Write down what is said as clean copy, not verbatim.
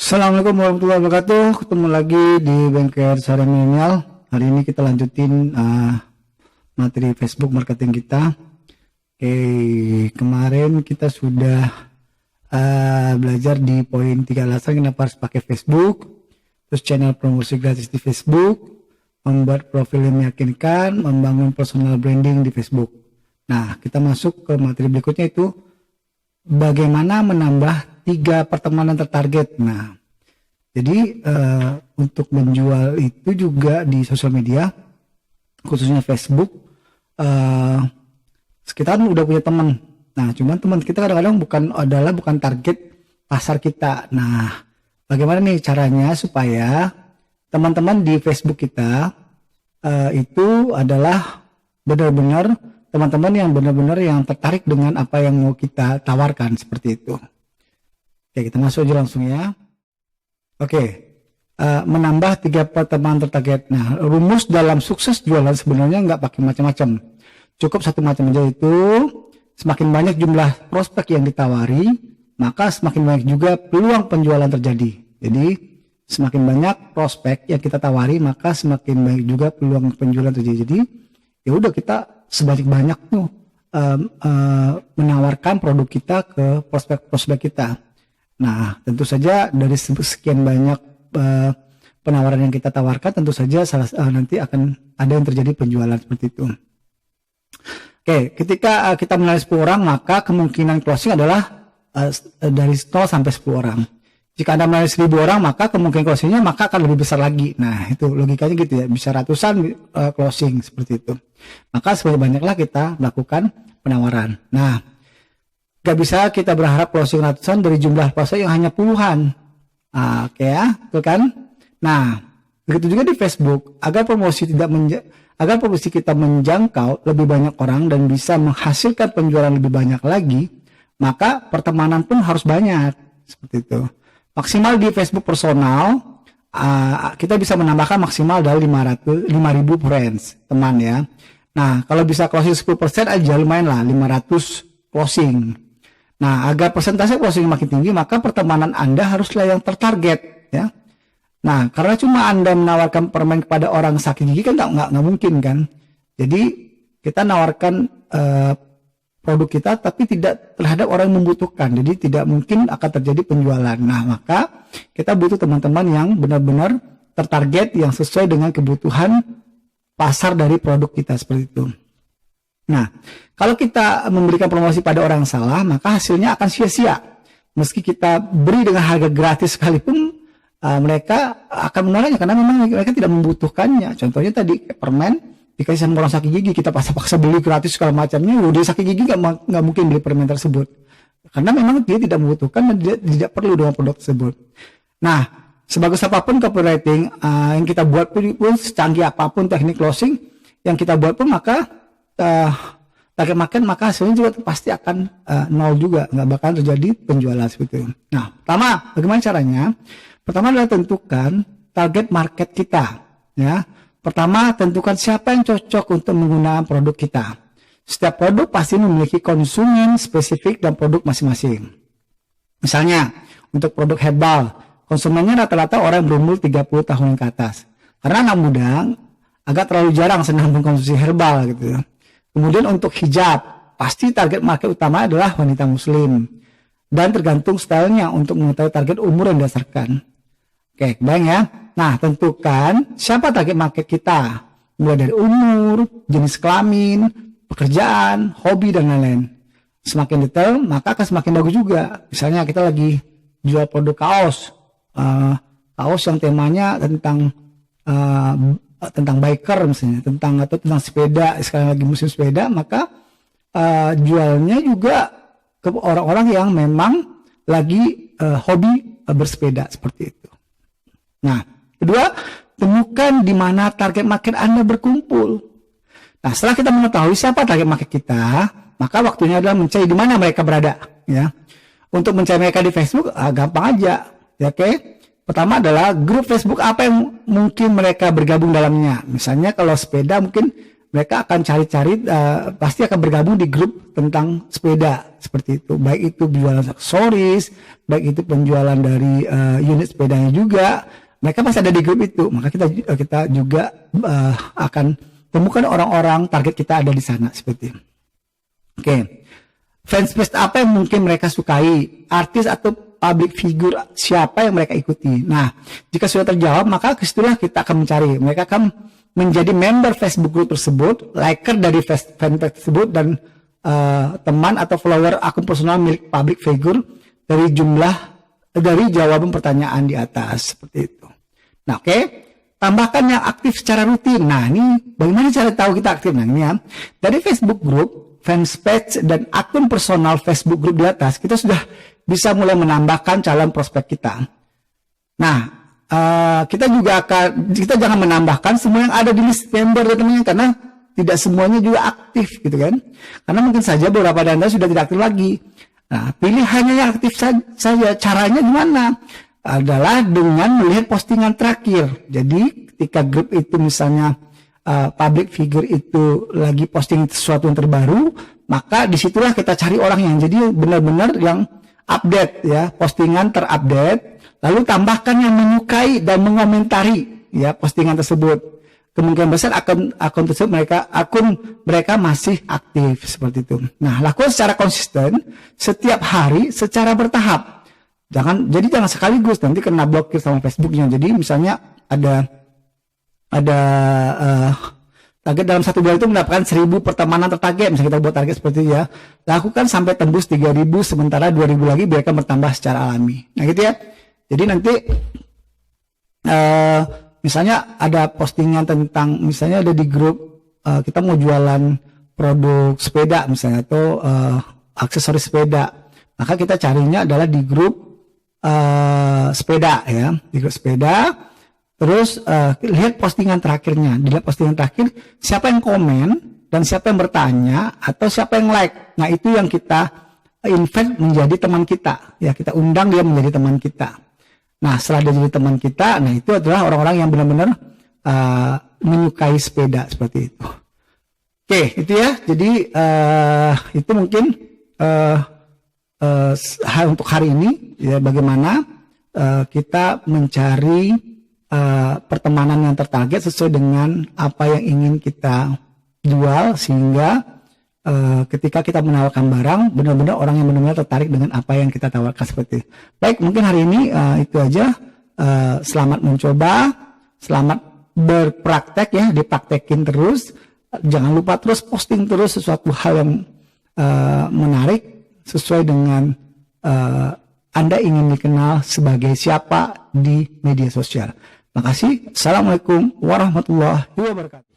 Assalamualaikum warahmatullahi wabarakatuh. Ketemu lagi di Bengkel Sore Milenial. Hari ini kita lanjutin materi Facebook marketing kita. Kemarin kita sudah belajar di poin 3 alasan kenapa harus pakai Facebook, terus channel promosi gratis di Facebook, membuat profil yang meyakinkan, membangun personal branding di Facebook. Nah, kita masuk ke materi berikutnya, itu bagaimana menambah 3 pertemanan tertarget. Nah, jadi untuk menjual itu juga di sosial media, khususnya Facebook, kita udah punya teman. Nah, cuman teman kita kadang-kadang bukan target pasar kita. Nah, bagaimana nih caranya supaya teman-teman di Facebook kita itu adalah benar-benar teman-teman yang benar-benar yang tertarik dengan apa yang mau kita tawarkan, seperti itu. Oke, kita masuk aja langsung ya. Oke, menambah 3 pertemanan tertarget. Nah, rumus dalam sukses jualan sebenarnya nggak pakai macam-macam. Cukup satu macam aja, itu semakin banyak jumlah prospek yang ditawari, maka semakin banyak juga peluang penjualan terjadi. Jadi, semakin banyak prospek yang kita tawari, maka semakin banyak juga peluang penjualan terjadi. Jadi, ya udah, kita sebanyak-banyak tuh menawarkan produk kita ke prospek-prospek kita. Nah, tentu saja dari sekian banyak penawaran yang kita tawarkan, tentu saja nanti akan ada yang terjadi penjualan seperti itu. Oke, ketika kita menarik 10 orang, maka kemungkinan closing adalah dari 0 sampai 10 orang. Jika Anda menarik 1000 orang, maka kemungkinan closingnya maka akan lebih besar lagi. Nah, itu logikanya gitu ya, bisa ratusan closing seperti itu. Maka sebanyak-banyaklah kita melakukan penawaran. Nah, gak bisa kita berharap closing ratusan dari jumlah prospek yang hanya puluhan. Oke ya, itu kan? Nah, begitu juga di Facebook, agar promosi kita menjangkau lebih banyak orang dan bisa menghasilkan penjualan lebih banyak lagi, maka pertemanan pun harus banyak, seperti itu. Maksimal di Facebook personal, kita bisa menambahkan maksimal dari 5.000 friends, teman ya. Nah, kalau bisa closing 10% aja lumayan lah, 500 closing. Nah, agar persentase closing makin tinggi, maka pertemanan Anda haruslah yang tertarget ya. Nah, karena cuma Anda menawarkan permen kepada orang sakit gigi kan nggak mungkin kan. Jadi kita nawarkan produk kita tapi tidak terhadap orang yang membutuhkan. Jadi tidak mungkin akan terjadi penjualan. Nah, maka kita butuh teman-teman yang benar-benar tertarget, yang sesuai dengan kebutuhan pasar dari produk kita, seperti itu. Nah, kalau kita memberikan promosi pada orang yang salah, maka hasilnya akan sia-sia. Meski kita beri dengan harga gratis sekalipun, mereka akan menolaknya karena memang mereka tidak membutuhkannya. Contohnya tadi permen dikasih sama orang sakit gigi, kita paksa beli gratis segala macamnya. Dia sakit gigi nggak mungkin beli permen tersebut karena memang dia tidak membutuhkan dan dia tidak perlu dengan produk tersebut. Nah, sebagus apapun copywriting yang kita buat pun secanggih apapun teknik closing yang kita buat pun, maka target market maka hasilnya juga pasti akan nol juga, nggak bakal terjadi penjualan seperti itu. Nah, pertama, bagaimana caranya? Pertama adalah tentukan target market kita ya. Pertama, tentukan siapa yang cocok untuk menggunakan produk kita. Setiap produk pasti memiliki konsumen spesifik dan produk masing-masing. Misalnya, untuk produk herbal, konsumennya rata-rata orang berumur 30 tahun ke atas. Karena anak muda agak terlalu jarang senang mengkonsumsi herbal gitu. Kemudian untuk hijab, pasti target market utama adalah wanita muslim. Dan tergantung stylenya untuk mengetahui target umur yang didasarkan. Oke, kebayang ya? Nah, tentukan siapa target market kita. Mulai dari umur, jenis kelamin, pekerjaan, hobi, dan lain-lain. Semakin detail, maka akan semakin bagus juga. Misalnya kita lagi jual produk kaos. Kaos yang temanya tentang biker misalnya, tentang sepeda, sekarang lagi musim sepeda, maka jualnya juga ke orang-orang yang memang lagi hobi bersepeda, seperti itu. Nah, kedua, temukan di mana target market Anda berkumpul. Nah, setelah kita mengetahui siapa target market kita, maka waktunya adalah mencari di mana mereka berada ya. Untuk mencari mereka di Facebook gampang aja ya, oke. Pertama adalah grup Facebook apa yang mungkin mereka bergabung dalamnya. Misalnya kalau sepeda mungkin mereka akan cari-cari, pasti akan bergabung di grup tentang sepeda seperti itu. Baik itu penjualan aksesoris, baik itu penjualan dari unit sepedanya juga, mereka pasti ada di grup itu. Maka kita juga akan temukan orang-orang target kita ada di sana seperti itu. Oke. Fanspage apa yang mungkin mereka sukai? Artis atau public figure siapa yang mereka ikuti? Nah, jika sudah terjawab, maka disitulah kita akan mencari. Mereka akan menjadi member Facebook group tersebut, liker dari fanpage tersebut, dan teman atau follower akun personal milik public figure dari jawaban pertanyaan di atas seperti itu. Nah, oke. Tambahkan yang aktif secara rutin. Nah, ini bagaimana cara tahu kita aktif? Nah, ini ya. Dari Facebook group, fanpage, dan akun personal Facebook group di atas, kita sudah bisa mulai menambahkan calon prospek kita. Nah, kita jangan menambahkan semua yang ada di list member teman-teman, karena tidak semuanya juga aktif gitu kan. Karena mungkin saja beberapa dari Anda sudah tidak aktif lagi. Nah, pilihannya yang aktif saja. Caranya gimana? Adalah dengan melihat postingan terakhir. Jadi ketika grup itu misalnya public figure itu lagi posting sesuatu yang terbaru, maka disitulah kita cari orang yang jadi benar-benar yang update ya, postingan terupdate, lalu tambahkan yang menyukai dan mengomentari ya postingan tersebut. Kemungkinan besar akun tersebut mereka masih aktif seperti itu. Nah, lakukan secara konsisten setiap hari secara bertahap. Jangan sekaligus, nanti kena blokir sama Facebooknya. Jadi misalnya ada target dalam 1 bulan itu mendapatkan 1000 pertemanan tertarget, misalnya kita buat target seperti itu ya, lakukan sampai tembus 3000, sementara 2000 lagi biarkan bertambah secara alami. Nah gitu ya. Jadi nanti misalnya ada postingan tentang, misalnya ada di grup kita mau jualan produk sepeda misalnya, atau aksesoris sepeda, maka kita carinya adalah di grup sepeda ya, di grup sepeda. Terus lihat postingan terakhirnya. Dilihat postingan terakhir, siapa yang komen dan siapa yang bertanya atau siapa yang like. Nah, itu yang kita invite menjadi teman kita. Ya, kita undang dia menjadi teman kita. Nah, setelah dia jadi teman kita, nah itu adalah orang-orang yang benar-benar menyukai sepeda seperti itu. Oke, itu ya. Jadi itu mungkin untuk hari ini ya, bagaimana kita mencari pertemanan yang tertarget sesuai dengan apa yang ingin kita jual, sehingga ketika kita menawarkan barang, benar-benar orang yang benar-benar tertarik dengan apa yang kita tawarkan seperti itu. Baik, mungkin hari ini itu aja. Selamat mencoba, selamat berpraktek ya, dipraktekin terus. Jangan lupa terus posting terus sesuatu hal yang menarik sesuai dengan Anda ingin dikenal sebagai siapa di media sosial. Makasih. Assalamualaikum warahmatullahi wabarakatuh.